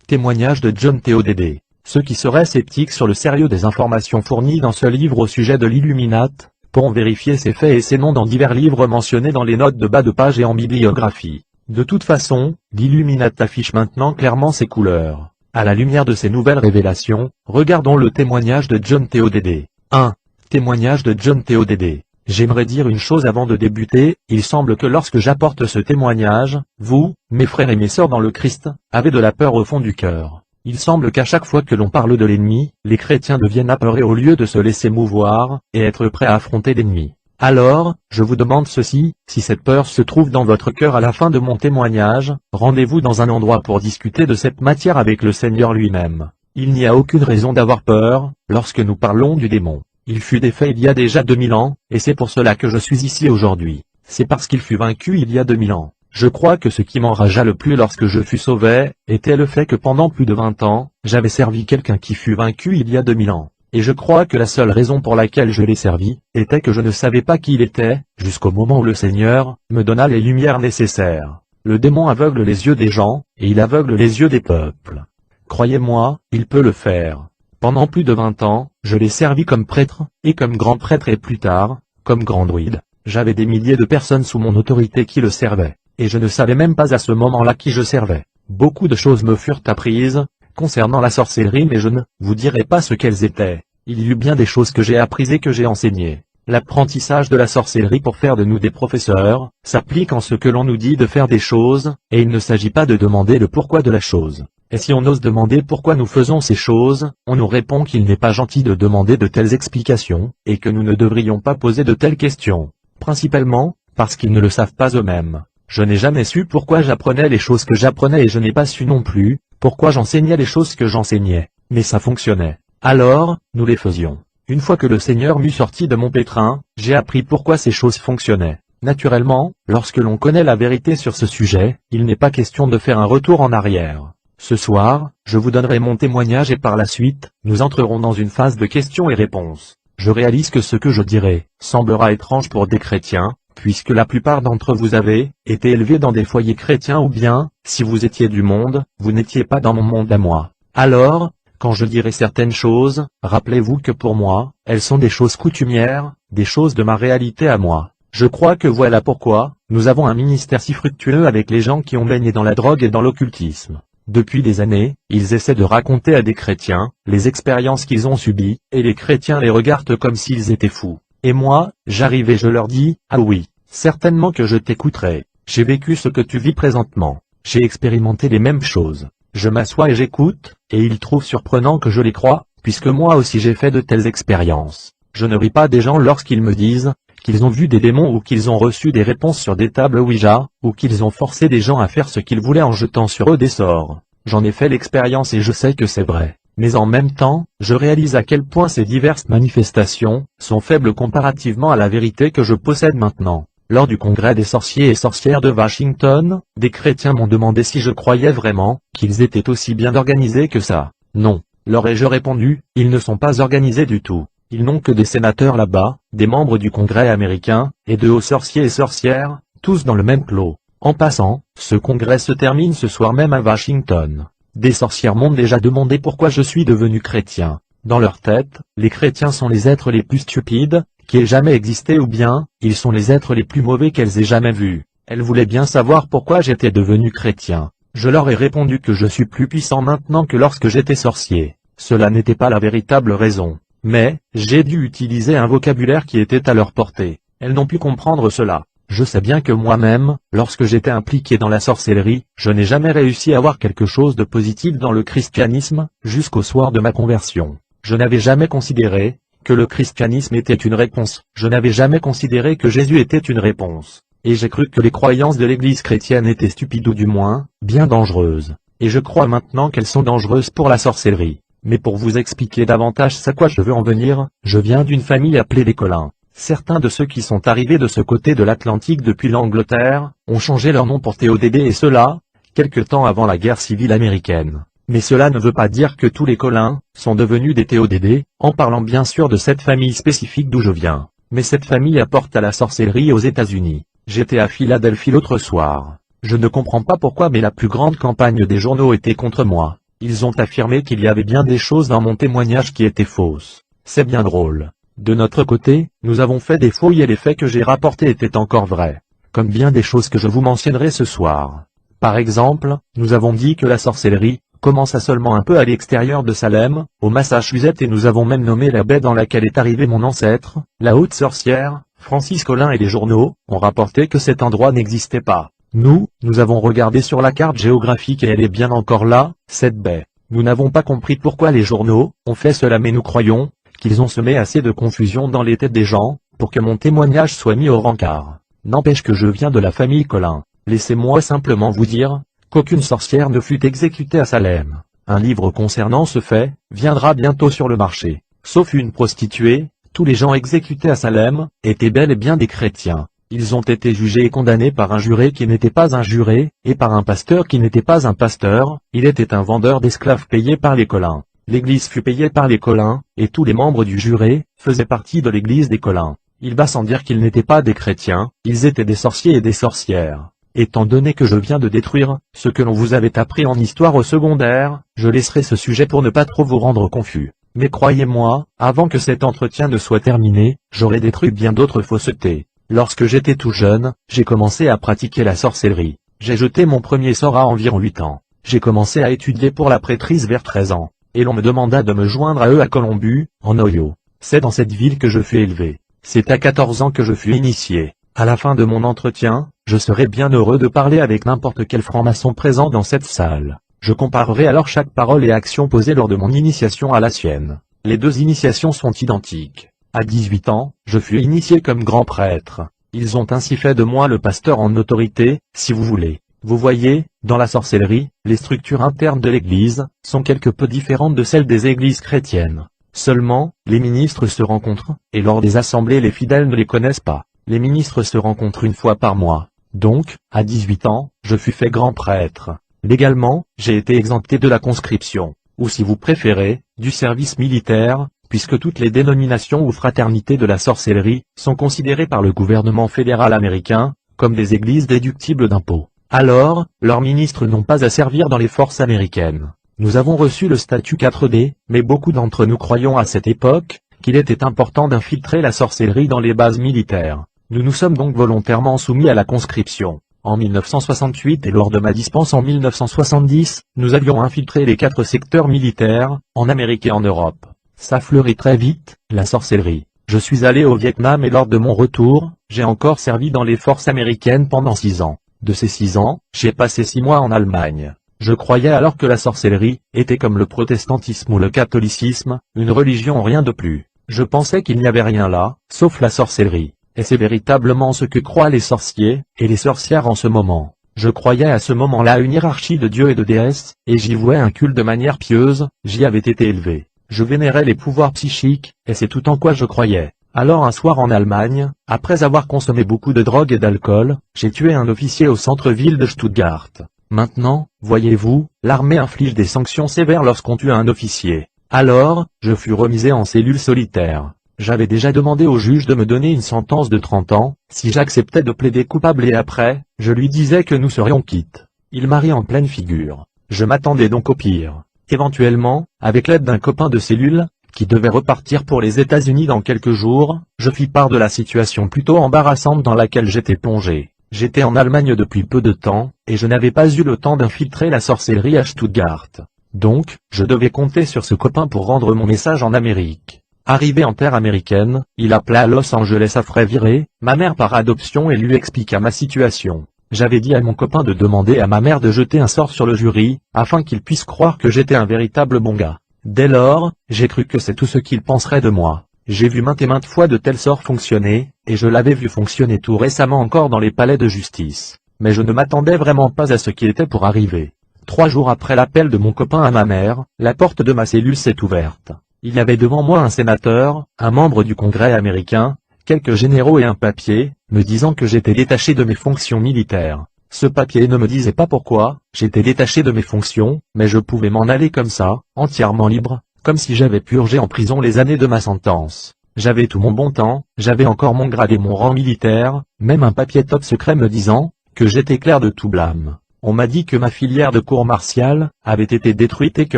Témoignage de John TODD. Ceux qui seraient sceptiques sur le sérieux des informations fournies dans ce livre au sujet de l'Illuminate, pourront vérifier ces faits et ces noms dans divers livres mentionnés dans les notes de bas de page et en bibliographie. De toute façon, l'Illuminate affiche maintenant clairement ses couleurs. À la lumière de ces nouvelles révélations, regardons le témoignage de John TODD. 1. Témoignage de John TODD. J'aimerais dire une chose avant de débuter, il semble que lorsque j'apporte ce témoignage, vous, mes frères et mes sœurs dans le Christ, avez de la peur au fond du cœur. Il semble qu'à chaque fois que l'on parle de l'ennemi, les chrétiens deviennent apeurés au lieu de se laisser mouvoir, et être prêts à affronter l'ennemi. Alors, je vous demande ceci, si cette peur se trouve dans votre cœur à la fin de mon témoignage, rendez-vous dans un endroit pour discuter de cette matière avec le Seigneur lui-même. Il n'y a aucune raison d'avoir peur, lorsque nous parlons du démon. Il fut défait il y a déjà 2000 ans, et c'est pour cela que je suis ici aujourd'hui. C'est parce qu'il fut vaincu il y a 2000 ans. Je crois que ce qui m'enragea le plus lorsque je fus sauvé, était le fait que pendant plus de 20 ans, j'avais servi quelqu'un qui fut vaincu il y a 2000 ans. Et je crois que la seule raison pour laquelle je l'ai servi, était que je ne savais pas qui il était, jusqu'au moment où le Seigneur me donna les lumières nécessaires. Le démon aveugle les yeux des gens, et il aveugle les yeux des peuples. Croyez-moi, il peut le faire. Pendant plus de 20 ans, je l'ai servi comme prêtre, et comme grand prêtre et plus tard, comme grand druide. J'avais des milliers de personnes sous mon autorité qui le servaient, et je ne savais même pas à ce moment-là qui je servais. Beaucoup de choses me furent apprises, concernant la sorcellerie, mais je ne vous dirai pas ce qu'elles étaient. Il y eut bien des choses que j'ai apprises et que j'ai enseignées. L'apprentissage de la sorcellerie pour faire de nous des professeurs, s'applique en ce que l'on nous dit de faire des choses, et il ne s'agit pas de demander le pourquoi de la chose. Et si on ose demander pourquoi nous faisons ces choses, on nous répond qu'il n'est pas gentil de demander de telles explications, et que nous ne devrions pas poser de telles questions. Principalement, parce qu'ils ne le savent pas eux-mêmes. Je n'ai jamais su pourquoi j'apprenais les choses que j'apprenais et je n'ai pas su non plus, pourquoi j'enseignais les choses que j'enseignais. Mais ça fonctionnait. Alors, nous les faisions. Une fois que le Seigneur m'eut sorti de mon pétrin, j'ai appris pourquoi ces choses fonctionnaient. Naturellement, lorsque l'on connaît la vérité sur ce sujet, il n'est pas question de faire un retour en arrière. Ce soir, je vous donnerai mon témoignage et par la suite, nous entrerons dans une phase de questions et réponses. Je réalise que ce que je dirai, semblera étrange pour des chrétiens, puisque la plupart d'entre vous avez été élevés dans des foyers chrétiens ou bien, si vous étiez du monde, vous n'étiez pas dans mon monde à moi. Alors, quand je dirai certaines choses, rappelez-vous que pour moi, elles sont des choses coutumières, des choses de ma réalité à moi. Je crois que voilà pourquoi, nous avons un ministère si fructueux avec les gens qui ont baigné dans la drogue et dans l'occultisme. Depuis des années, ils essaient de raconter à des chrétiens, les expériences qu'ils ont subies, et les chrétiens les regardent comme s'ils étaient fous. Et moi, j'arrive et je leur dis, ah oui, certainement que je t'écouterai. J'ai vécu ce que tu vis présentement. J'ai expérimenté les mêmes choses. Je m'assois et j'écoute, et ils trouvent surprenant que je les croie, puisque moi aussi j'ai fait de telles expériences. Je ne ris pas des gens lorsqu'ils me disent qu'ils ont vu des démons ou qu'ils ont reçu des réponses sur des tables Ouija, ou qu'ils ont forcé des gens à faire ce qu'ils voulaient en jetant sur eux des sorts. J'en ai fait l'expérience et je sais que c'est vrai. Mais en même temps, je réalise à quel point ces diverses manifestations sont faibles comparativement à la vérité que je possède maintenant. Lors du congrès des sorciers et sorcières de Washington, des chrétiens m'ont demandé si je croyais vraiment qu'ils étaient aussi bien organisés que ça. Non, leur ai-je répondu, ils ne sont pas organisés du tout. Ils n'ont que des sénateurs là-bas, des membres du Congrès américain, et de hauts sorciers et sorcières, tous dans le même clos. En passant, ce congrès se termine ce soir même à Washington. Des sorcières m'ont déjà demandé pourquoi je suis devenu chrétien. Dans leur tête, les chrétiens sont les êtres les plus stupides qui aient jamais existé ou bien, ils sont les êtres les plus mauvais qu'elles aient jamais vus. Elles voulaient bien savoir pourquoi j'étais devenu chrétien. Je leur ai répondu que je suis plus puissant maintenant que lorsque j'étais sorcier. Cela n'était pas la véritable raison. Mais, j'ai dû utiliser un vocabulaire qui était à leur portée. Elles n'ont pu comprendre cela. Je sais bien que moi-même, lorsque j'étais impliqué dans la sorcellerie, je n'ai jamais réussi à voir quelque chose de positif dans le christianisme, jusqu'au soir de ma conversion. Je n'avais jamais considéré que le christianisme était une réponse. Je n'avais jamais considéré que Jésus était une réponse. Et j'ai cru que les croyances de l'Église chrétienne étaient stupides ou du moins, bien dangereuses. Et je crois maintenant qu'elles sont dangereuses pour la sorcellerie. Mais pour vous expliquer davantage à quoi je veux en venir, je viens d'une famille appelée les Collins. Certains de ceux qui sont arrivés de ce côté de l'Atlantique depuis l'Angleterre, ont changé leur nom pour TODD et cela, quelque temps avant la guerre civile américaine. Mais cela ne veut pas dire que tous les Collins sont devenus des TODD, en parlant bien sûr de cette famille spécifique d'où je viens. Mais cette famille apporte à la sorcellerie aux États-Unis. J'étais à Philadelphie l'autre soir. Je ne comprends pas pourquoi mais la plus grande campagne des journaux était contre moi. Ils ont affirmé qu'il y avait bien des choses dans mon témoignage qui étaient fausses. C'est bien drôle. De notre côté, nous avons fait des fouilles et les faits que j'ai rapportés étaient encore vrais. Comme bien des choses que je vous mentionnerai ce soir. Par exemple, nous avons dit que la sorcellerie commença seulement un peu à l'extérieur de Salem, au Massachusetts, et nous avons même nommé la baie dans laquelle est arrivé mon ancêtre, la haute sorcière. Francis Collin et les journaux ont rapporté que cet endroit n'existait pas. Nous avons regardé sur la carte géographique et elle est bien encore là, cette baie. Nous n'avons pas compris pourquoi les journaux ont fait cela, mais nous croyons qu'ils ont semé assez de confusion dans les têtes des gens, pour que mon témoignage soit mis au rencard. N'empêche que je viens de la famille Collin. Laissez-moi simplement vous dire qu'aucune sorcière ne fut exécutée à Salem. Un livre concernant ce fait viendra bientôt sur le marché. Sauf une prostituée, tous les gens exécutés à Salem étaient bel et bien des chrétiens. Ils ont été jugés et condamnés par un juré qui n'était pas un juré, et par un pasteur qui n'était pas un pasteur. Il était un vendeur d'esclaves payé par les Collin. L'église fut payée par les Collin, et tous les membres du juré faisaient partie de l'église des Collin. Il va sans dire qu'ils n'étaient pas des chrétiens, ils étaient des sorciers et des sorcières. Étant donné que je viens de détruire ce que l'on vous avait appris en histoire au secondaire, je laisserai ce sujet pour ne pas trop vous rendre confus. Mais croyez-moi, avant que cet entretien ne soit terminé, j'aurai détruit bien d'autres faussetés. Lorsque j'étais tout jeune, j'ai commencé à pratiquer la sorcellerie. J'ai jeté mon premier sort à environ 8 ans. J'ai commencé à étudier pour la prêtrise vers 13 ans. Et l'on me demanda de me joindre à eux à Columbus, en Ohio. C'est dans cette ville que je fus élevé. C'est à 14 ans que je fus initié. À la fin de mon entretien, je serai bien heureux de parler avec n'importe quel franc-maçon présent dans cette salle. Je comparerai alors chaque parole et action posée lors de mon initiation à la sienne. Les deux initiations sont identiques. À 18 ans, je fus initié comme grand prêtre. Ils ont ainsi fait de moi le pasteur en autorité, si vous voulez. Vous voyez, dans la sorcellerie, les structures internes de l'Église sont quelque peu différentes de celles des églises chrétiennes. Seulement, les ministres se rencontrent, et lors des assemblées les fidèles ne les connaissent pas. Les ministres se rencontrent une fois par mois. Donc, à 18 ans, je fus fait grand prêtre. Légalement, j'ai été exempté de la conscription, ou si vous préférez, du service militaire, puisque toutes les dénominations ou fraternités de la sorcellerie sont considérées par le gouvernement fédéral américain comme des églises déductibles d'impôts. Alors, leurs ministres n'ont pas à servir dans les forces américaines. Nous avons reçu le statut 4D, mais beaucoup d'entre nous croyons à cette époque qu'il était important d'infiltrer la sorcellerie dans les bases militaires. Nous nous sommes donc volontairement soumis à la conscription. En 1968 et lors de ma dispense en 1970, nous avions infiltré les 4 secteurs militaires, en Amérique et en Europe. Ça fleurit très vite, la sorcellerie. Je suis allé au Vietnam et lors de mon retour, j'ai encore servi dans les forces américaines pendant 6 ans. De ces 6 ans, j'ai passé 6 mois en Allemagne. Je croyais alors que la sorcellerie était comme le protestantisme ou le catholicisme, une religion rien de plus. Je pensais qu'il n'y avait rien là, sauf la sorcellerie. Et c'est véritablement ce que croient les sorciers et les sorcières en ce moment. Je croyais à ce moment-là à une hiérarchie de dieux et de déesses, et j'y vouais un culte de manière pieuse, j'y avais été élevé. Je vénérais les pouvoirs psychiques, et c'est tout en quoi je croyais. Alors un soir en Allemagne, après avoir consommé beaucoup de drogue et d'alcool, j'ai tué un officier au centre-ville de Stuttgart. Maintenant, voyez-vous, l'armée inflige des sanctions sévères lorsqu'on tue un officier. Alors, je fus remisé en cellule solitaire. J'avais déjà demandé au juge de me donner une sentence de 30 ans, si j'acceptais de plaider coupable et après, je lui disais que nous serions quittes. Il m'a ri en pleine figure. Je m'attendais donc au pire. Éventuellement, avec l'aide d'un copain de cellule, qui devait repartir pour les États-Unis dans quelques jours, je fis part de la situation plutôt embarrassante dans laquelle j'étais plongé. J'étais en Allemagne depuis peu de temps, et je n'avais pas eu le temps d'infiltrer la sorcellerie à Stuttgart. Donc, je devais compter sur ce copain pour rendre mon message en Amérique. Arrivé en terre américaine, il appela à Los Angeles à Fréviré, ma mère par adoption, et lui expliqua ma situation. J'avais dit à mon copain de demander à ma mère de jeter un sort sur le jury, afin qu'il puisse croire que j'étais un véritable bon gars. Dès lors, j'ai cru que c'est tout ce qu'il penserait de moi. J'ai vu maintes et maintes fois de tels sorts fonctionner, et je l'avais vu fonctionner tout récemment encore dans les palais de justice. Mais je ne m'attendais vraiment pas à ce qui était pour arriver. 3 jours après l'appel de mon copain à ma mère, la porte de ma cellule s'est ouverte. Il y avait devant moi un sénateur, un membre du Congrès américain, quelques généraux et un papier, me disant que j'étais détaché de mes fonctions militaires. Ce papier ne me disait pas pourquoi j'étais détaché de mes fonctions, mais je pouvais m'en aller comme ça, entièrement libre, comme si j'avais purgé en prison les années de ma sentence. J'avais tout mon bon temps, j'avais encore mon grade et mon rang militaire, même un papier top secret me disant que j'étais clair de tout blâme. On m'a dit que ma filière de cours martial avait été détruite et que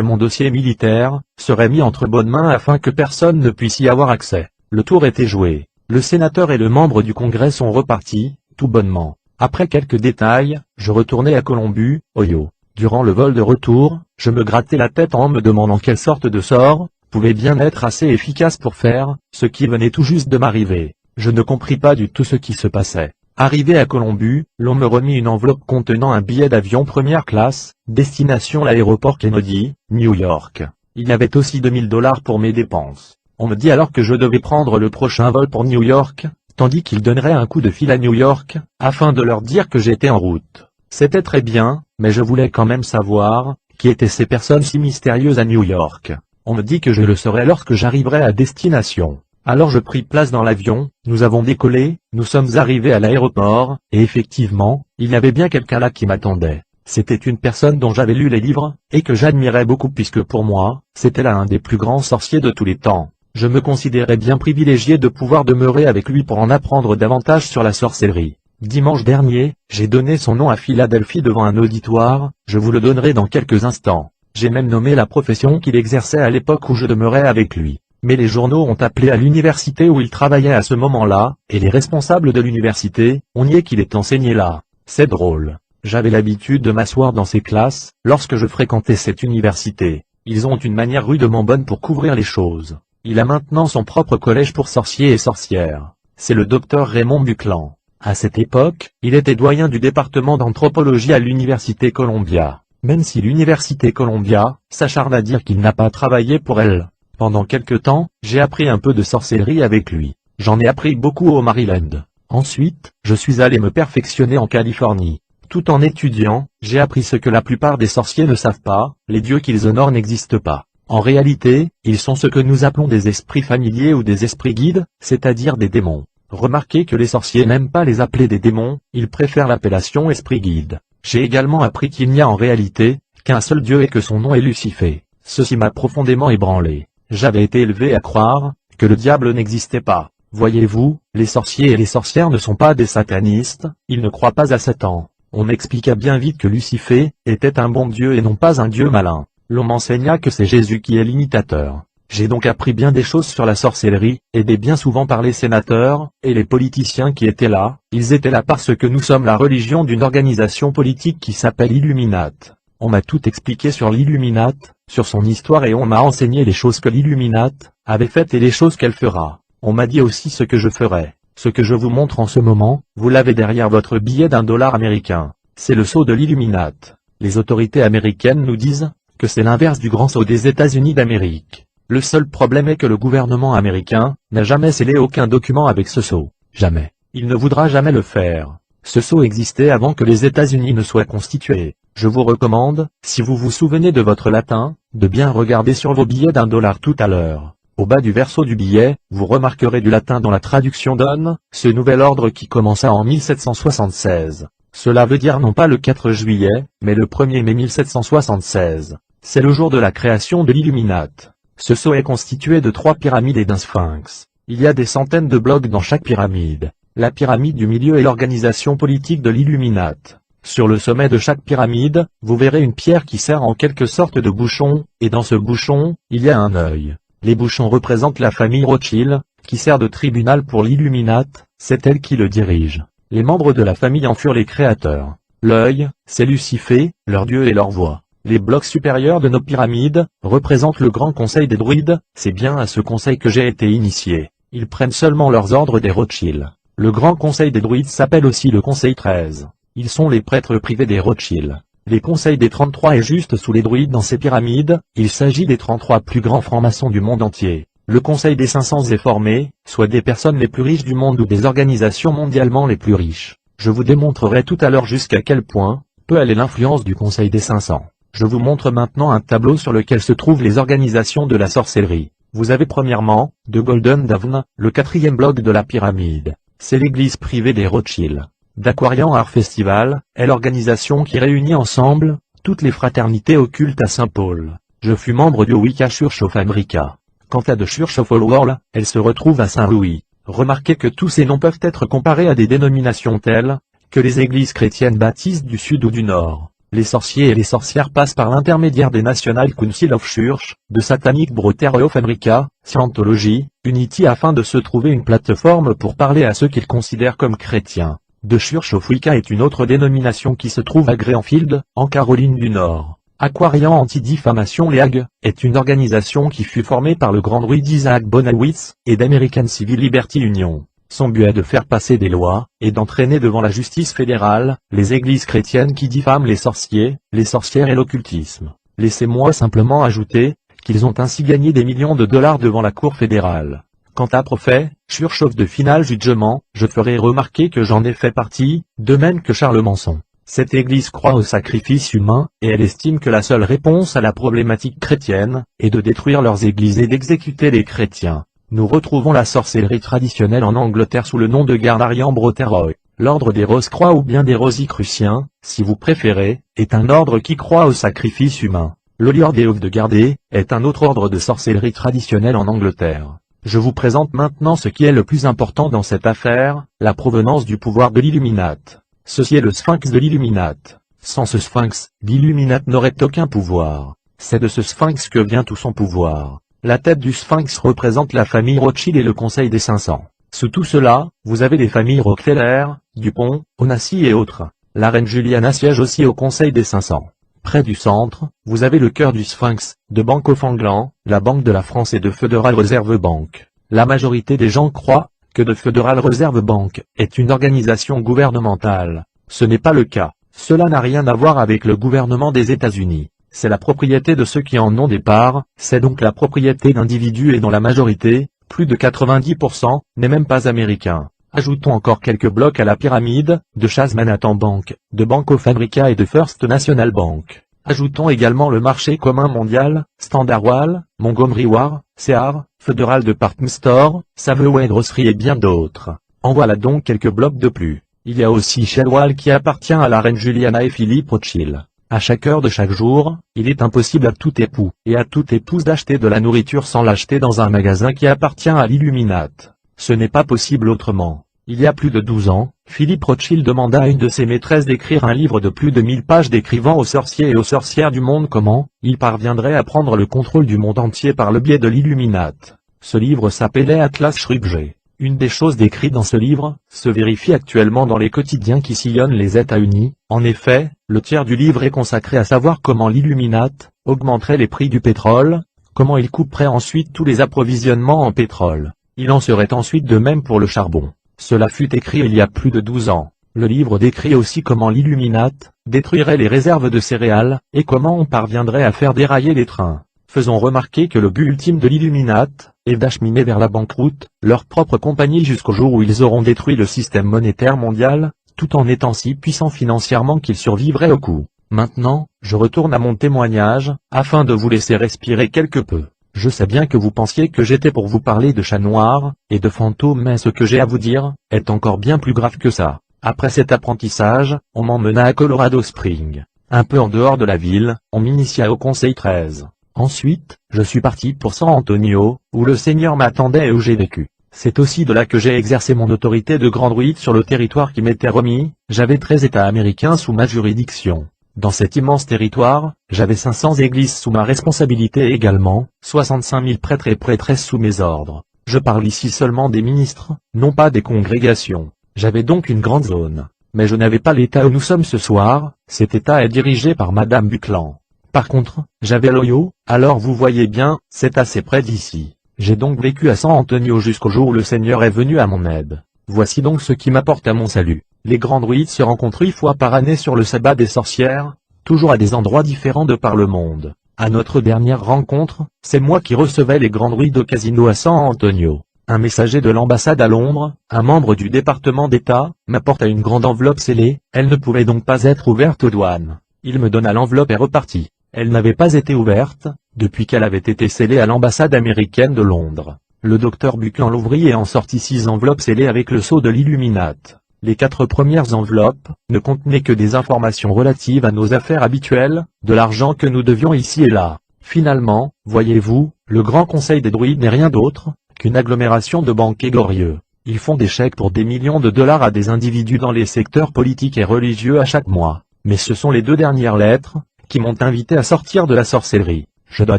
mon dossier militaire serait mis entre bonnes mains afin que personne ne puisse y avoir accès. Le tour était joué. Le sénateur et le membre du Congrès sont repartis, tout bonnement. Après quelques détails, je retournai à Columbus, Ohio. Durant le vol de retour, je me grattais la tête en me demandant quelle sorte de sort pouvait bien être assez efficace pour faire ce qui venait tout juste de m'arriver. Je ne compris pas du tout ce qui se passait. Arrivé à Columbus, l'on me remit une enveloppe contenant un billet d'avion première classe, destination l'aéroport Kennedy, New York. Il y avait aussi $2000 pour mes dépenses. On me dit alors que je devais prendre le prochain vol pour New York, tandis qu'ils donneraient un coup de fil à New York, afin de leur dire que j'étais en route. C'était très bien, mais je voulais quand même savoir, qui étaient ces personnes si mystérieuses à New York. On me dit que je le saurais lorsque j'arriverai à destination. Alors je pris place dans l'avion, nous avons décollé, nous sommes arrivés à l'aéroport, et effectivement, il y avait bien quelqu'un là qui m'attendait. C'était une personne dont j'avais lu les livres, et que j'admirais beaucoup puisque pour moi, c'était là un des plus grands sorciers de tous les temps. Je me considérais bien privilégié de pouvoir demeurer avec lui pour en apprendre davantage sur la sorcellerie. Dimanche dernier, j'ai donné son nom à Philadelphie devant un auditoire, je vous le donnerai dans quelques instants. J'ai même nommé la profession qu'il exerçait à l'époque où je demeurais avec lui. Mais les journaux ont appelé à l'université où il travaillait à ce moment-là, et les responsables de l'université ont nié qu'il ait enseigné là. C'est drôle. J'avais l'habitude de m'asseoir dans ces classes, lorsque je fréquentais cette université. Ils ont une manière rudement bonne pour couvrir les choses. Il a maintenant son propre collège pour sorciers et sorcières. C'est le docteur Raymond Buckland. À cette époque, il était doyen du département d'anthropologie à l'université Columbia. Même si l'université Columbia s'acharne à dire qu'il n'a pas travaillé pour elle. Pendant quelque temps, j'ai appris un peu de sorcellerie avec lui. J'en ai appris beaucoup au Maryland. Ensuite, je suis allé me perfectionner en Californie. Tout en étudiant, j'ai appris ce que la plupart des sorciers ne savent pas, les dieux qu'ils honorent n'existent pas. En réalité, ils sont ce que nous appelons des esprits familiers ou des esprits guides, c'est-à-dire des démons. Remarquez que les sorciers n'aiment pas les appeler des démons, ils préfèrent l'appellation esprit guide. J'ai également appris qu'il n'y a en réalité qu'un seul dieu et que son nom est Lucifer. Ceci m'a profondément ébranlé. J'avais été élevé à croire que le diable n'existait pas. Voyez-vous, les sorciers et les sorcières ne sont pas des satanistes, ils ne croient pas à Satan. On m'expliqua bien vite que Lucifer était un bon dieu et non pas un dieu malin. L'on m'enseigna que c'est Jésus qui est l'imitateur. J'ai donc appris bien des choses sur la sorcellerie, aidé bien souvent par les sénateurs, et les politiciens qui étaient là. Ils étaient là parce que nous sommes la religion d'une organisation politique qui s'appelle Illuminate. On m'a tout expliqué sur l'Illuminate, sur son histoire et on m'a enseigné les choses que l'Illuminate avait faites et les choses qu'elle fera. On m'a dit aussi ce que je ferai. Ce que je vous montre en ce moment, vous l'avez derrière votre billet d'$1 américain. C'est le sceau de l'Illuminate. Les autorités américaines nous disent que c'est l'inverse du grand sceau des États-Unis d'Amérique. Le seul problème est que le gouvernement américain n'a jamais scellé aucun document avec ce sceau. Jamais. Il ne voudra jamais le faire. Ce sceau existait avant que les États-Unis ne soient constitués. Je vous recommande, si vous vous souvenez de votre latin, de bien regarder sur vos billets d'$1 tout à l'heure. Au bas du verso du billet, vous remarquerez du latin dont la traduction donne « ce nouvel ordre qui commença en 1776 ». Cela veut dire non pas le 4 juillet, mais le 1er mai 1776. C'est le jour de la création de l'Illuminate. Ce sceau est constitué de 3 pyramides et d'un sphinx. Il y a des centaines de blocs dans chaque pyramide. La pyramide du milieu est l'organisation politique de l'Illuminate. Sur le sommet de chaque pyramide, vous verrez une pierre qui sert en quelque sorte de bouchon, et dans ce bouchon, il y a un œil. Les bouchons représentent la famille Rothschild, qui sert de tribunal pour l'Illuminate, c'est elle qui le dirige. Les membres de la famille en furent les créateurs. L'œil, c'est Lucifer, leur dieu et leur voix. Les blocs supérieurs de nos pyramides représentent le grand conseil des druides, c'est bien à ce conseil que j'ai été initié. Ils prennent seulement leurs ordres des Rothschild. Le grand conseil des druides s'appelle aussi le conseil 13. Ils sont les prêtres privés des Rothschild. Les conseils des 33 est juste sous les druides dans ces pyramides, il s'agit des 33 plus grands francs-maçons du monde entier. Le conseil des 500 est formé, soit des personnes les plus riches du monde ou des organisations mondialement les plus riches. Je vous démontrerai tout à l'heure jusqu'à quel point peut aller l'influence du conseil des 500. Je vous montre maintenant un tableau sur lequel se trouvent les organisations de la sorcellerie. Vous avez premièrement, de Golden Dawn, le 4e bloc de la pyramide. C'est l'église privée des Rothschild. D'Aquarian Art Festival, est l'organisation qui réunit ensemble toutes les fraternités occultes à Saint-Paul. Je fus membre du Wicca Church of America. Quant à The Church of All World, elle se retrouve à Saint-Louis. Remarquez que tous ces noms peuvent être comparés à des dénominations telles que les églises chrétiennes baptistes du Sud ou du Nord. Les sorciers et les sorcières passent par l'intermédiaire des National Council of Church, de Satanic Brotherhood of America, Scientology, Unity afin de se trouver une plateforme pour parler à ceux qu'ils considèrent comme chrétiens. The Church of Wicca est une autre dénomination qui se trouve à Greenfield, en Caroline du Nord. Aquarian Anti-Diffamation League est une organisation qui fut formée par le grand druide Isaac Bonawitz et d'American Civil Liberty Union. Son but est de faire passer des lois, et d'entraîner devant la justice fédérale, les églises chrétiennes qui diffament les sorciers, les sorcières et l'occultisme. Laissez-moi simplement ajouter, qu'ils ont ainsi gagné des millions de dollars devant la Cour fédérale. Quant à Prophet, Church of the Final Judgment, je ferai remarquer que j'en ai fait partie, de même que Charles Manson. Cette église croit au sacrifice humain, et elle estime que la seule réponse à la problématique chrétienne, est de détruire leurs églises et d'exécuter les chrétiens. Nous retrouvons la sorcellerie traditionnelle en Angleterre sous le nom de Gardnerian Brotherhood. L'ordre des Rose-Croix ou bien des Rosicruciens, si vous préférez, est un ordre qui croit au sacrifice humain. L'Ordre de Gardé est un autre ordre de sorcellerie traditionnelle en Angleterre. Je vous présente maintenant ce qui est le plus important dans cette affaire, la provenance du pouvoir de l'Illuminate. Ceci est le sphinx de l'Illuminate. Sans ce sphinx, l'Illuminate n'aurait aucun pouvoir. C'est de ce sphinx que vient tout son pouvoir. La tête du sphinx représente la famille Rothschild et le Conseil des 500. Sous tout cela, vous avez les familles Rockefeller, Dupont, Onassis et autres. La reine Juliana siège aussi au Conseil des 500. Près du centre, vous avez le cœur du sphinx, de Bank of England, la Banque de la France et de Federal Reserve Bank. La majorité des gens croient que de Federal Reserve Bank est une organisation gouvernementale. Ce n'est pas le cas. Cela n'a rien à voir avec le gouvernement des États-Unis. C'est la propriété de ceux qui en ont des parts, c'est donc la propriété d'individus et dont la majorité, plus de 90%, n'est même pas américain. Ajoutons encore quelques blocs à la pyramide, de Chase Manhattan Bank, de Bank of America et de First National Bank. Ajoutons également le marché commun mondial, Standard Oil, Montgomery Ward, Sears, Federal Department Store, Safeway Grocery et bien d'autres. En voilà donc quelques blocs de plus. Il y a aussi Shell qui appartient à la reine Juliana et Philippe Rothschild. À chaque heure de chaque jour, il est impossible à tout époux et à toute épouse d'acheter de la nourriture sans l'acheter dans un magasin qui appartient à l'Illuminate. Ce n'est pas possible autrement. Il y a plus de 12 ans, Philippe Rothschild demanda à une de ses maîtresses d'écrire un livre de plus de 1000 pages décrivant aux sorciers et aux sorcières du monde comment ils parviendraient à prendre le contrôle du monde entier par le biais de l'Illuminate. Ce livre s'appelait Atlas Shrugged. Une des choses décrites dans ce livre se vérifie actuellement dans les quotidiens qui sillonnent les États-Unis. En effet, le tiers du livre est consacré à savoir comment l'Illuminate augmenterait les prix du pétrole, comment il couperait ensuite tous les approvisionnements en pétrole. Il en serait ensuite de même pour le charbon. Cela fut écrit il y a plus de 12 ans. Le livre décrit aussi comment l'Illuminate détruirait les réserves de céréales, et comment on parviendrait à faire dérailler les trains. Faisons remarquer que le but ultime de l'Illuminate est d'acheminer vers la banqueroute leur propre compagnie jusqu'au jour où ils auront détruit le système monétaire mondial, tout en étant si puissants financièrement qu'ils survivraient au coup. Maintenant, je retourne à mon témoignage, afin de vous laisser respirer quelque peu. Je sais bien que vous pensiez que j'étais pour vous parler de chats noirs et de fantômes, mais ce que j'ai à vous dire est encore bien plus grave que ça. Après cet apprentissage, on m'emmena à Colorado Springs. Un peu en dehors de la ville, on m'initia au Conseil 13. Ensuite, je suis parti pour San Antonio, où le Seigneur m'attendait et où j'ai vécu. C'est aussi de là que j'ai exercé mon autorité de grand druide sur le territoire qui m'était remis. J'avais 13 États américains sous ma juridiction. Dans cet immense territoire, j'avais 500 églises sous ma responsabilité également, 65 000 prêtres et prêtresses sous mes ordres. Je parle ici seulement des ministres, non pas des congrégations. J'avais donc une grande zone. Mais je n'avais pas l'État où nous sommes ce soir, cet État est dirigé par Madame Buckland. Par contre, j'avais l'Ohio, alors vous voyez bien, c'est assez près d'ici. J'ai donc vécu à San Antonio jusqu'au jour où le Seigneur est venu à mon aide. Voici donc ce qui m'apporte à mon salut. Les grands druides se rencontrent 8 fois par année sur le sabbat des sorcières, toujours à des endroits différents de par le monde. À notre dernière rencontre, c'est moi qui recevais les grands druides au casino à San Antonio. Un messager de l'ambassade à Londres, un membre du département d'État, m'apporta une grande enveloppe scellée, elle ne pouvait donc pas être ouverte aux douanes. Il me donna l'enveloppe et repartit. Elle n'avait pas été ouverte, depuis qu'elle avait été scellée à l'ambassade américaine de Londres. Le docteur Buckland l'ouvrit et en sortit 6 enveloppes scellées avec le sceau de l'Illuminate. Les 4 premières enveloppes ne contenaient que des informations relatives à nos affaires habituelles, de l'argent que nous devions ici et là. Finalement, voyez-vous, le Grand Conseil des druides n'est rien d'autre qu'une agglomération de banquiers glorieux. Ils font des chèques pour des millions de dollars à des individus dans les secteurs politiques et religieux à chaque mois. mais ce sont les 2 dernières lettres qui m'ont invité à sortir de la sorcellerie. Je dois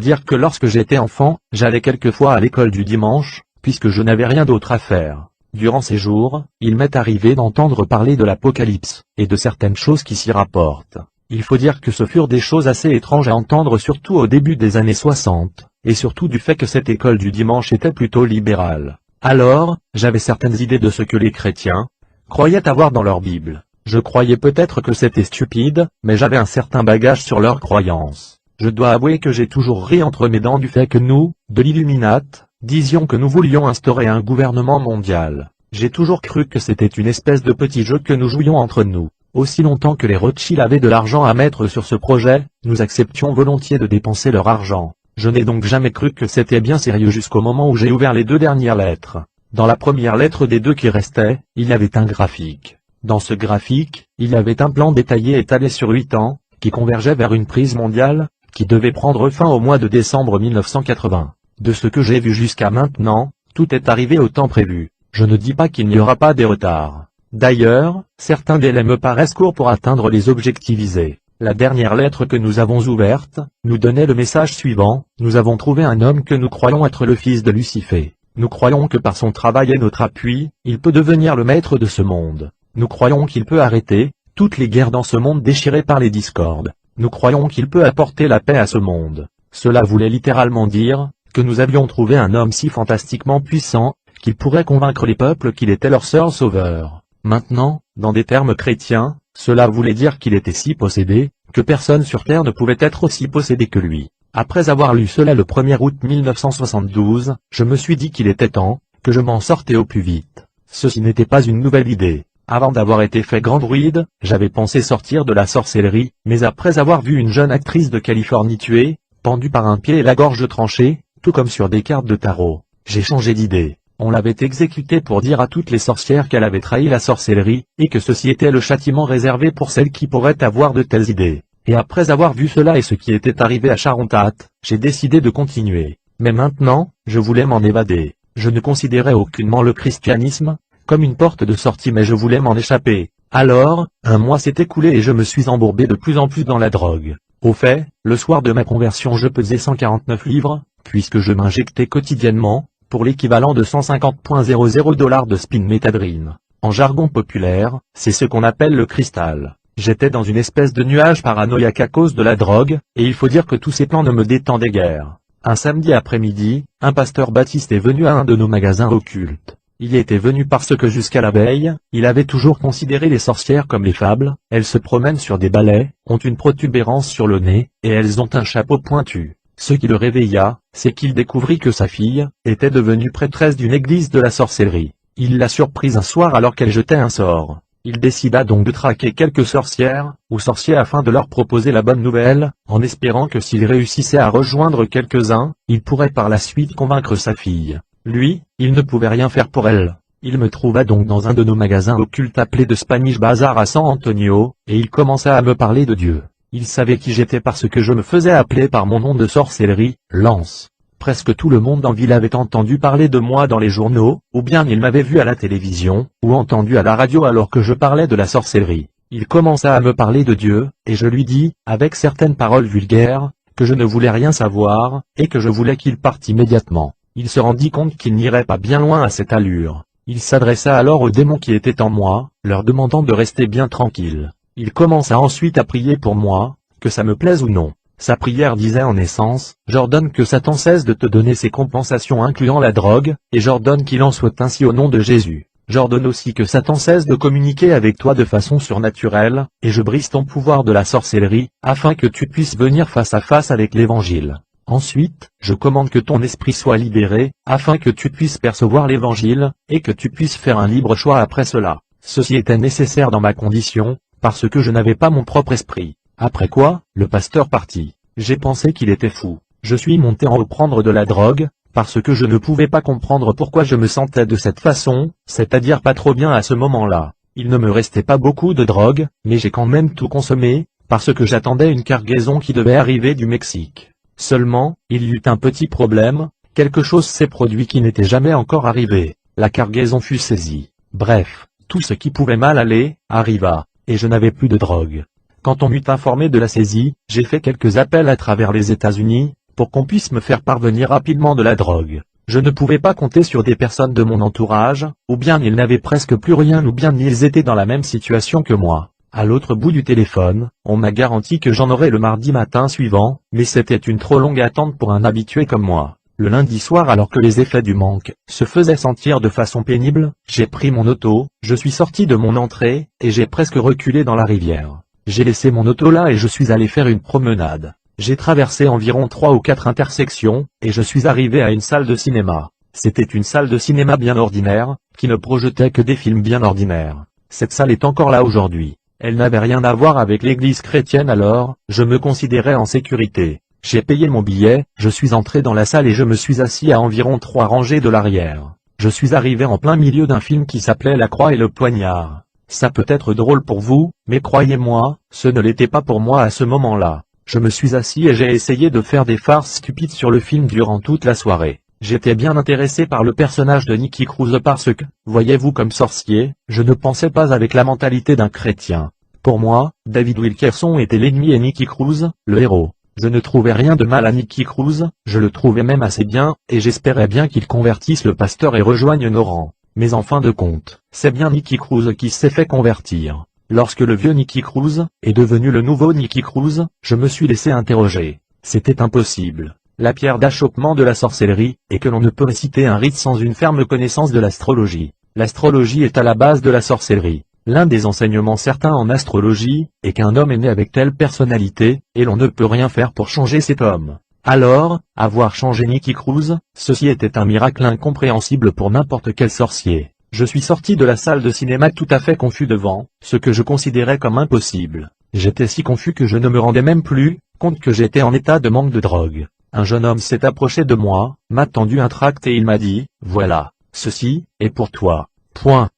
dire que lorsque j'étais enfant, j'allais quelquefois à l'école du dimanche, puisque je n'avais rien d'autre à faire. Durant ces jours, il m'est arrivé d'entendre parler de l'Apocalypse, et de certaines choses qui s'y rapportent. Il faut dire que ce furent des choses assez étranges à entendre surtout au début des années 60, et surtout du fait que cette école du dimanche était plutôt libérale. Alors, j'avais certaines idées de ce que les chrétiens croyaient avoir dans leur Bible. Je croyais peut-être que c'était stupide, mais j'avais un certain bagage sur leurs croyances. Je dois avouer que j'ai toujours ri entre mes dents du fait que nous, de l'Illuminate, disions que nous voulions instaurer un gouvernement mondial. J'ai toujours cru que c'était une espèce de petit jeu que nous jouions entre nous. Aussi longtemps que les Rothschild avaient de l'argent à mettre sur ce projet, nous acceptions volontiers de dépenser leur argent. Je n'ai donc jamais cru que c'était bien sérieux jusqu'au moment où j'ai ouvert les 2 dernières lettres. Dans la première lettre des 2 qui restaient, il y avait un graphique. Dans ce graphique, il y avait un plan détaillé étalé sur 8 ans, qui convergeait vers une prise mondiale, qui devait prendre fin au mois de décembre 1980. De ce que j'ai vu jusqu'à maintenant, tout est arrivé au temps prévu. Je ne dis pas qu'il n'y aura pas des retards. D'ailleurs, certains délais me paraissent courts pour atteindre les objectifs visés. La dernière lettre que nous avons ouverte, nous donnait le message suivant: nous avons trouvé un homme que nous croyons être le fils de Lucifer. Nous croyons que par son travail et notre appui, il peut devenir le maître de ce monde. Nous croyons qu'il peut arrêter toutes les guerres dans ce monde déchiré par les discordes. Nous croyons qu'il peut apporter la paix à ce monde. Cela voulait littéralement dire que nous avions trouvé un homme si fantastiquement puissant, qu'il pourrait convaincre les peuples qu'il était leur seul sauveur. Maintenant, dans des termes chrétiens, cela voulait dire qu'il était si possédé, que personne sur terre ne pouvait être aussi possédé que lui. Après avoir lu cela le 1er août 1972, je me suis dit qu'il était temps que je m'en sortais au plus vite. Ceci n'était pas une nouvelle idée. Avant d'avoir été fait grand druide, j'avais pensé sortir de la sorcellerie, mais après avoir vu une jeune actrice de Californie tuée, pendue par un pied et la gorge tranchée, tout comme sur des cartes de tarot, j'ai changé d'idée. On l'avait exécutée pour dire à toutes les sorcières qu'elle avait trahi la sorcellerie, et que ceci était le châtiment réservé pour celles qui pourraient avoir de telles idées. Et après avoir vu cela et ce qui était arrivé à Charontate, j'ai décidé de continuer. Mais maintenant, je voulais m'en évader. Je ne considérais aucunement le christianisme comme une porte de sortie, mais je voulais m'en échapper. Alors, un mois s'est écoulé et je me suis embourbé de plus en plus dans la drogue. Au fait, le soir de ma conversion je pesais 149 livres, puisque je m'injectais quotidiennement, pour l'équivalent de 150,00 $ de spinméthadrine. En jargon populaire, c'est ce qu'on appelle le cristal. J'étais dans une espèce de nuage paranoïaque à cause de la drogue, et il faut dire que tous ces plans ne me détendaient guère. Un samedi après-midi, un pasteur baptiste est venu à un de nos magasins occultes. Il y était venu parce que jusqu'à la veille, il avait toujours considéré les sorcières comme les fables. Elles se promènent sur des balais, ont une protubérance sur le nez, et elles ont un chapeau pointu. Ce qui le réveilla, c'est qu'il découvrit que sa fille était devenue prêtresse d'une église de la sorcellerie. Il l'a surprise un soir alors qu'elle jetait un sort. Il décida donc de traquer quelques sorcières, ou sorciers afin de leur proposer la bonne nouvelle, en espérant que s'il réussissait à rejoindre quelques-uns, il pourrait par la suite convaincre sa fille. Lui, il ne pouvait rien faire pour elle. Il me trouva donc dans un de nos magasins occultes appelé de Spanish Bazaar à San Antonio, et il commença à me parler de Dieu. Il savait qui j'étais parce que je me faisais appeler par mon nom de sorcellerie, Lance. Presque tout le monde en ville avait entendu parler de moi dans les journaux, ou bien il m'avait vu à la télévision, ou entendu à la radio alors que je parlais de la sorcellerie. Il commença à me parler de Dieu, et je lui dis, avec certaines paroles vulgaires, que je ne voulais rien savoir, et que je voulais qu'il parte immédiatement. Il se rendit compte qu'il n'irait pas bien loin à cette allure. Il s'adressa alors aux démons qui étaient en moi, leur demandant de rester bien tranquilles. Il commença ensuite à prier pour moi, que ça me plaise ou non. Sa prière disait en essence, « J'ordonne que Satan cesse de te donner ses compensations incluant la drogue, et j'ordonne qu'il en soit ainsi au nom de Jésus. J'ordonne aussi que Satan cesse de communiquer avec toi de façon surnaturelle, et je brise ton pouvoir de la sorcellerie, afin que tu puisses venir face à face avec l'Évangile. Ensuite, je commande que ton esprit soit libéré, afin que tu puisses percevoir l'Évangile, et que tu puisses faire un libre choix après cela. Ceci était nécessaire dans ma condition, parce que je n'avais pas mon propre esprit. » Après quoi, le pasteur partit. J'ai pensé qu'il était fou. Je suis monté en haut prendre de la drogue, parce que je ne pouvais pas comprendre pourquoi je me sentais de cette façon, c'est-à-dire pas trop bien à ce moment-là. Il ne me restait pas beaucoup de drogue, mais j'ai quand même tout consommé, parce que j'attendais une cargaison qui devait arriver du Mexique. Seulement, il y eut un petit problème, quelque chose s'est produit qui n'était jamais encore arrivé. La cargaison fut saisie. Bref, tout ce qui pouvait mal aller, arriva, et je n'avais plus de drogue. Quand on m'eut informé de la saisie, j'ai fait quelques appels à travers les États-Unis, pour qu'on puisse me faire parvenir rapidement de la drogue. Je ne pouvais pas compter sur des personnes de mon entourage, ou bien ils n'avaient presque plus rien ou bien ils étaient dans la même situation que moi. À l'autre bout du téléphone, on m'a garanti que j'en aurais le mardi matin suivant, mais c'était une trop longue attente pour un habitué comme moi. Le lundi soir, alors que les effets du manque se faisaient sentir de façon pénible, j'ai pris mon auto, je suis sorti de mon entrée, et j'ai presque reculé dans la rivière. J'ai laissé mon auto là et je suis allé faire une promenade. J'ai traversé environ 3 ou 4 intersections, et je suis arrivé à une salle de cinéma. C'était une salle de cinéma bien ordinaire, qui ne projetait que des films bien ordinaires. Cette salle est encore là aujourd'hui. Elle n'avait rien à voir avec l'église chrétienne alors, je me considérais en sécurité. J'ai payé mon billet, je suis entré dans la salle et je me suis assis à environ 3 rangées de l'arrière. Je suis arrivé en plein milieu d'un film qui s'appelait La Croix et le Poignard. Ça peut être drôle pour vous, mais croyez-moi, ce ne l'était pas pour moi à ce moment-là. Je me suis assis et j'ai essayé de faire des farces stupides sur le film durant toute la soirée. J'étais bien intéressé par le personnage de Nicky Cruz parce que, voyez-vous comme sorcier, je ne pensais pas avec la mentalité d'un chrétien. Pour moi, David Wilkerson était l'ennemi et Nicky Cruz, le héros. Je ne trouvais rien de mal à Nicky Cruz, je le trouvais même assez bien, et j'espérais bien qu'il convertisse le pasteur et rejoigne nos rangs. Mais en fin de compte, c'est bien Nicky Cruz qui s'est fait convertir. Lorsque le vieux Nicky Cruz est devenu le nouveau Nicky Cruz, je me suis laissé interroger. C'était impossible. La pierre d'achoppement de la sorcellerie est que l'on ne peut réciter un rite sans une ferme connaissance de l'astrologie. L'astrologie est à la base de la sorcellerie. L'un des enseignements certains en astrologie est qu'un homme est né avec telle personnalité, et l'on ne peut rien faire pour changer cet homme. Alors, avoir changé Nicky Cruz, ceci était un miracle incompréhensible pour n'importe quel sorcier. Je suis sorti de la salle de cinéma tout à fait confus devant ce que je considérais comme impossible. J'étais si confus que je ne me rendais même plus compte que j'étais en état de manque de drogue. Un jeune homme s'est approché de moi, m'a tendu un tract et il m'a dit, « Voilà, ceci est pour toi. Point. »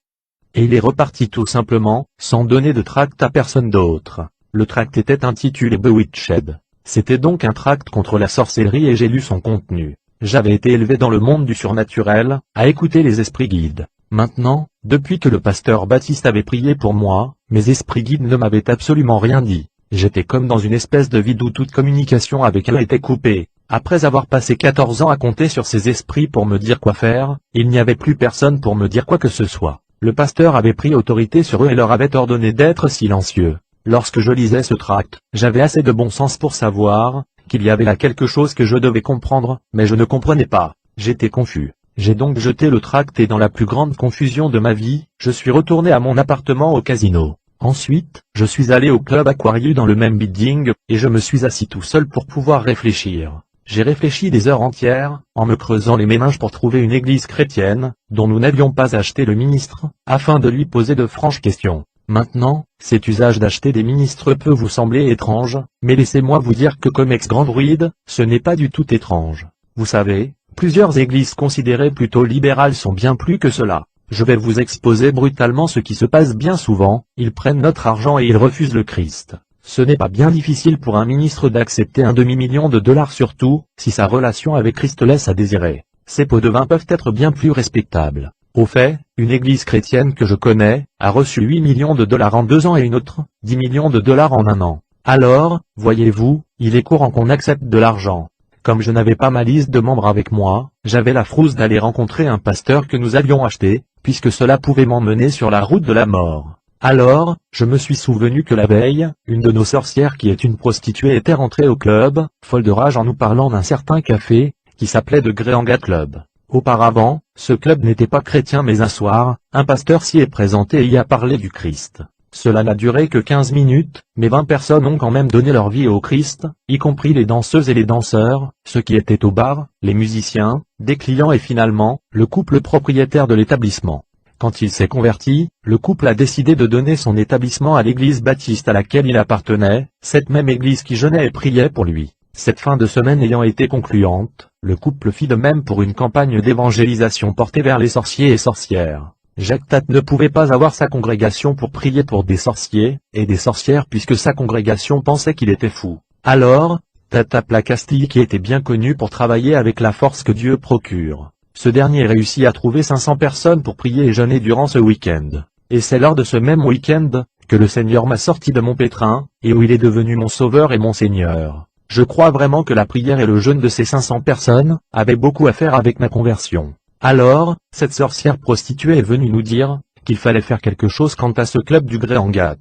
Et il est reparti tout simplement, sans donner de tract à personne d'autre. Le tract était intitulé Bewitched. C'était donc un tract contre la sorcellerie et j'ai lu son contenu. J'avais été élevé dans le monde du surnaturel, à écouter les esprits guides. Maintenant, depuis que le pasteur Baptiste avait prié pour moi, mes esprits guides ne m'avaient absolument rien dit. J'étais comme dans une espèce de vide où toute communication avec eux était coupée. Après avoir passé 14 ans à compter sur ces esprits pour me dire quoi faire, il n'y avait plus personne pour me dire quoi que ce soit. Le pasteur avait pris autorité sur eux et leur avait ordonné d'être silencieux. Lorsque je lisais ce tract, j'avais assez de bon sens pour savoir qu'il y avait là quelque chose que je devais comprendre, mais je ne comprenais pas. J'étais confus. J'ai donc jeté le tract et dans la plus grande confusion de ma vie, je suis retourné à mon appartement au casino. Ensuite, je suis allé au club Aquarius dans le même building, et je me suis assis tout seul pour pouvoir réfléchir. J'ai réfléchi des heures entières, en me creusant les méninges pour trouver une église chrétienne, dont nous n'avions pas acheté le ministre, afin de lui poser de franches questions. Maintenant, cet usage d'acheter des ministres peut vous sembler étrange, mais laissez-moi vous dire que comme ex-Grandruide, ce n'est pas du tout étrange. Vous savez, plusieurs églises considérées plutôt libérales sont bien plus que cela. Je vais vous exposer brutalement ce qui se passe bien souvent, ils prennent notre argent et ils refusent le Christ. Ce n'est pas bien difficile pour un ministre d'accepter un demi-million de dollars surtout, si sa relation avec Christ laisse à désirer. Ces pots de vin peuvent être bien plus respectables. Au fait, une église chrétienne que je connais, a reçu 8 millions de dollars en 2 ans et une autre, 10 millions de dollars en 1 an. Alors, voyez-vous, il est courant qu'on accepte de l'argent. Comme je n'avais pas ma liste de membres avec moi, j'avais la frousse d'aller rencontrer un pasteur que nous avions acheté, puisque cela pouvait m'emmener sur la route de la mort. Alors, je me suis souvenu que la veille, une de nos sorcières qui est une prostituée était rentrée au club, folle de rage en nous parlant d'un certain café, qui s'appelait The Greanga Club. Auparavant, ce club n'était pas chrétien mais un soir, un pasteur s'y est présenté et y a parlé du Christ. Cela n'a duré que 15 minutes, mais 20 personnes ont quand même donné leur vie au Christ, y compris les danseuses et les danseurs, ceux qui étaient au bar, les musiciens, des clients et finalement, le couple propriétaire de l'établissement. Quand il s'est converti, le couple a décidé de donner son établissement à l'église baptiste à laquelle il appartenait, cette même église qui jeûnait et priait pour lui. Cette fin de semaine ayant été concluante, le couple fit de même pour une campagne d'évangélisation portée vers les sorciers et sorcières. Jacques Tat ne pouvait pas avoir sa congrégation pour prier pour des sorciers et des sorcières puisque sa congrégation pensait qu'il était fou. Alors, Tata Placastilly qui était bien connu pour travailler avec la force que Dieu procure. Ce dernier réussit à trouver 500 personnes pour prier et jeûner durant ce week-end. Et c'est lors de ce même week-end, que le Seigneur m'a sorti de mon pétrin, et où il est devenu mon Sauveur et mon Seigneur. Je crois vraiment que la prière et le jeûne de ces 500 personnes avaient beaucoup à faire avec ma conversion. Alors, cette sorcière prostituée est venue nous dire qu'il fallait faire quelque chose quant à ce club du Grey Angat.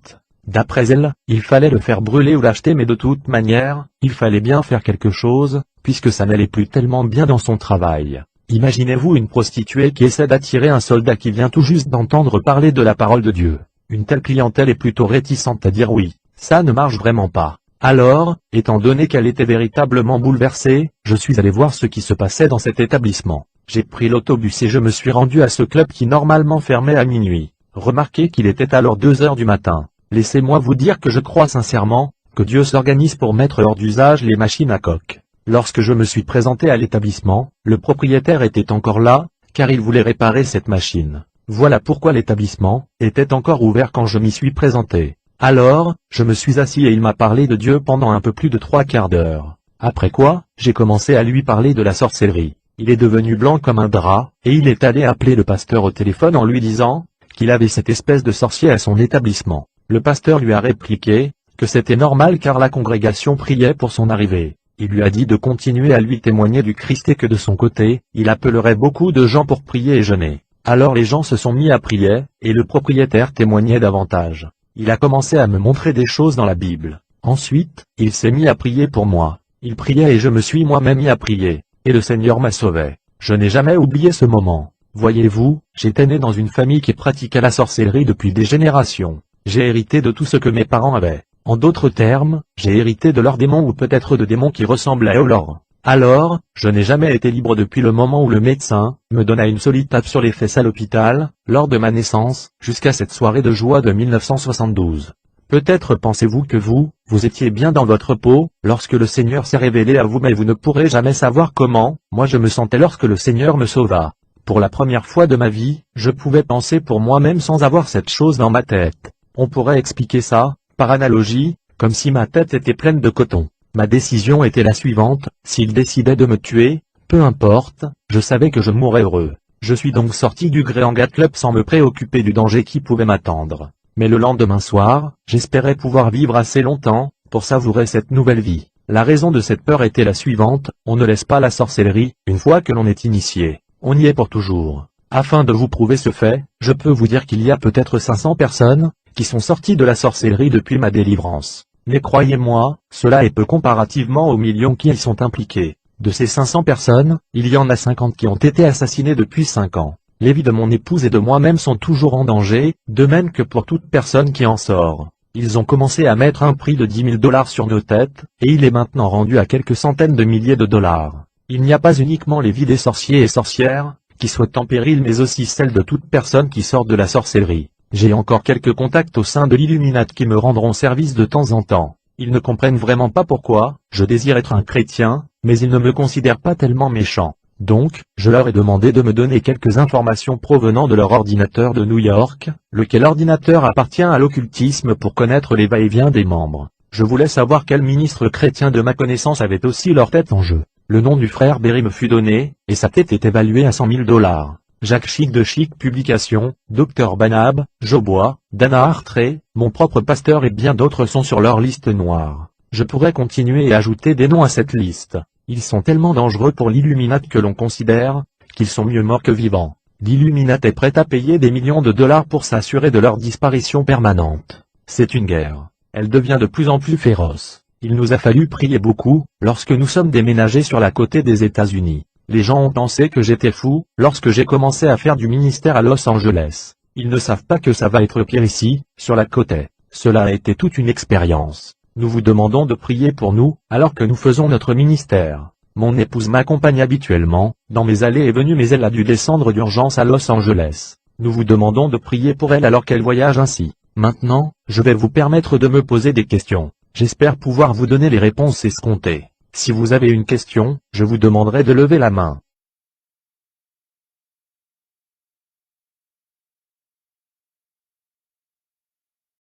D'après elle, il fallait le faire brûler ou l'acheter, mais de toute manière, il fallait bien faire quelque chose, puisque ça n'allait plus tellement bien dans son travail. Imaginez-vous une prostituée qui essaie d'attirer un soldat qui vient tout juste d'entendre parler de la parole de Dieu. Une telle clientèle est plutôt réticente à dire oui, ça ne marche vraiment pas. Alors, étant donné qu'elle était véritablement bouleversée, je suis allé voir ce qui se passait dans cet établissement. J'ai pris l'autobus et je me suis rendu à ce club qui normalement fermait à minuit. Remarquez qu'il était alors 2 heures du matin. Laissez-moi vous dire que je crois sincèrement que Dieu s'organise pour mettre hors d'usage les machines à coke. Lorsque je me suis présenté à l'établissement, le propriétaire était encore là, car il voulait réparer cette machine. Voilà pourquoi l'établissement était encore ouvert quand je m'y suis présenté. Alors, je me suis assis et il m'a parlé de Dieu pendant un peu plus de 3/4 d'heure. Après quoi, j'ai commencé à lui parler de la sorcellerie. Il est devenu blanc comme un drap, et il est allé appeler le pasteur au téléphone en lui disant qu'il avait cette espèce de sorcier à son établissement. Le pasteur lui a répliqué que c'était normal car la congrégation priait pour son arrivée. Il lui a dit de continuer à lui témoigner du Christ et que de son côté, il appellerait beaucoup de gens pour prier et jeûner. Alors les gens se sont mis à prier, et le propriétaire témoignait davantage. Il a commencé à me montrer des choses dans la Bible. Ensuite, il s'est mis à prier pour moi. Il priait et je me suis moi-même mis à prier. Et le Seigneur m'a sauvé. Je n'ai jamais oublié ce moment. Voyez-vous, j'étais né dans une famille qui pratiquait la sorcellerie depuis des générations. J'ai hérité de tout ce que mes parents avaient. En d'autres termes, j'ai hérité de leurs démons ou peut-être de démons qui ressemblaient aux leurs. Alors, je n'ai jamais été libre depuis le moment où le médecin me donna une solide tape sur les fesses à l'hôpital, lors de ma naissance, jusqu'à cette soirée de joie de 1972. Peut-être pensez-vous que vous étiez bien dans votre peau, lorsque le Seigneur s'est révélé à vous, mais vous ne pourrez jamais savoir comment. Moi je me sentais lorsque le Seigneur me sauva. Pour la première fois de ma vie, je pouvais penser pour moi-même sans avoir cette chose dans ma tête. On pourrait expliquer ça, par analogie, comme si ma tête était pleine de coton. Ma décision était la suivante, s'il décidait de me tuer, peu importe, je savais que je mourrais heureux. Je suis donc sorti du Grey Angat Club sans me préoccuper du danger qui pouvait m'attendre. Mais le lendemain soir, j'espérais pouvoir vivre assez longtemps, pour savourer cette nouvelle vie. La raison de cette peur était la suivante, on ne laisse pas la sorcellerie, une fois que l'on est initié. On y est pour toujours. Afin de vous prouver ce fait, je peux vous dire qu'il y a peut-être 500 personnes, qui sont sorties de la sorcellerie depuis ma délivrance. Mais croyez-moi, cela est peu comparativement aux millions qui y sont impliqués. De ces 500 personnes, il y en a 50 qui ont été assassinées depuis 5 ans. Les vies de mon épouse et de moi-même sont toujours en danger, de même que pour toute personne qui en sort. Ils ont commencé à mettre un prix de 10 000 $ sur nos têtes, et il est maintenant rendu à quelques centaines de milliers de dollars. Il n'y a pas uniquement les vies des sorciers et sorcières, qui soient en péril, mais aussi celles de toute personne qui sort de la sorcellerie. J'ai encore quelques contacts au sein de l'Illuminati qui me rendront service de temps en temps. Ils ne comprennent vraiment pas pourquoi je désire être un chrétien, mais ils ne me considèrent pas tellement méchant. Donc, je leur ai demandé de me donner quelques informations provenant de leur ordinateur de New York, lequel ordinateur appartient à l'occultisme, pour connaître les va-et-vient des membres. Je voulais savoir quel ministre chrétien de ma connaissance avait aussi leur tête en jeu. Le nom du frère Berry me fut donné, et sa tête est évaluée à 100 000 $. Jacques Chic de Chic Publications, Dr Banab, Jobois, Dana Hartree, mon propre pasteur et bien d'autres sont sur leur liste noire. Je pourrais continuer et ajouter des noms à cette liste. Ils sont tellement dangereux pour l'Illuminati que l'on considère qu'ils sont mieux morts que vivants. L'Illuminati est prêt à payer des millions de dollars pour s'assurer de leur disparition permanente. C'est une guerre. Elle devient de plus en plus féroce. Il nous a fallu prier beaucoup, lorsque nous sommes déménagés sur la côte des États-Unis. Les gens ont pensé que j'étais fou, lorsque j'ai commencé à faire du ministère à Los Angeles. Ils ne savent pas que ça va être pire ici, sur la côte. Cela a été toute une expérience. Nous vous demandons de prier pour nous, alors que nous faisons notre ministère. Mon épouse m'accompagne habituellement, dans mes allées et venues, mais elle a dû descendre d'urgence à Los Angeles. Nous vous demandons de prier pour elle alors qu'elle voyage ainsi. Maintenant, je vais vous permettre de me poser des questions. J'espère pouvoir vous donner les réponses escomptées. Si vous avez une question, je vous demanderai de lever la main.